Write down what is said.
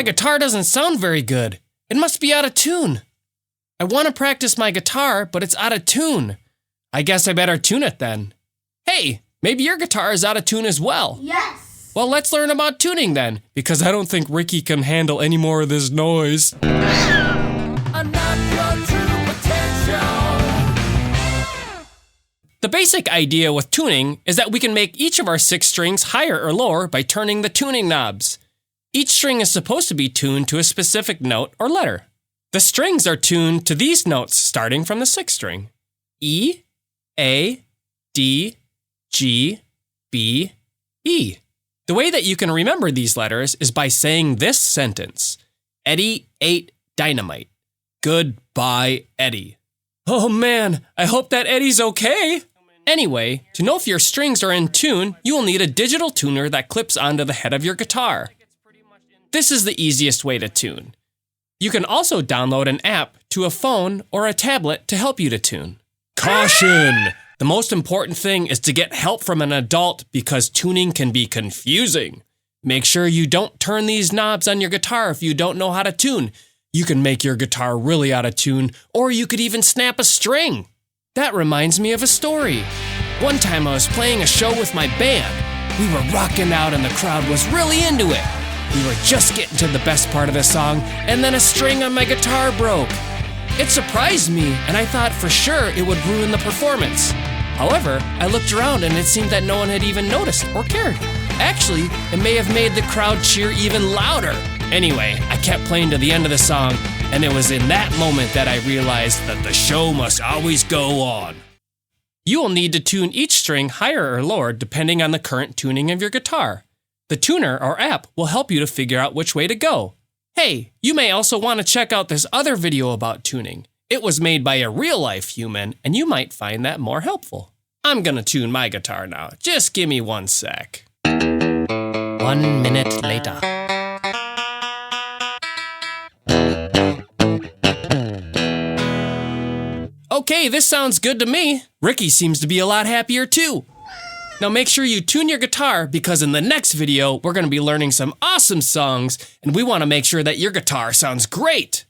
My guitar doesn't sound very good. It must be out of tune. I want to practice my guitar, but it's out of tune. I guess I better tune it then. Hey, maybe your guitar is out of tune as well. Yes. Well, let's learn about tuning then, because I don't think Ricky can handle any more of this noise. The basic idea with tuning is that we can make each of our 6 strings higher or lower by turning the tuning knobs. Each string is supposed to be tuned to a specific note or letter. The strings are tuned to these notes starting from the 6th string: E, A, D, G, B, E. The way that you can remember these letters is by saying this sentence: Eddie ate dynamite. Goodbye, Eddie. Oh man, I hope that Eddie's okay. Anyway, to know if your strings are in tune, you will need a digital tuner that clips onto the head of your guitar. This is the easiest way to tune. You can also download an app to a phone or a tablet to help you to tune. Caution! The most important thing is to get help from an adult because tuning can be confusing. Make sure you don't turn these knobs on your guitar if you don't know how to tune. You can make your guitar really out of tune, or you could even snap a string. That reminds me of a story. One time I was playing a show with my band. We were rocking out and the crowd was really into it. We were just getting to the best part of the song, and then a string on my guitar broke. It surprised me, and I thought for sure it would ruin the performance. However, I looked around and it seemed that no one had even noticed or cared. Actually, it may have made the crowd cheer even louder. Anyway, I kept playing to the end of the song, and it was in that moment that I realized that the show must always go on. You will need to tune each string higher or lower depending on the current tuning of your guitar. The tuner or app will help you to figure out which way to go. Hey, you may also want to check out this other video about tuning. It was made by a real-life human, and you might find that more helpful. I'm gonna tune my guitar now. Just give me 1 sec. 1 minute later. Okay, this sounds good to me. Ricky seems to be a lot happier too. Now make sure you tune your guitar because in the next video, we're going to be learning some awesome songs and we want to make sure that your guitar sounds great.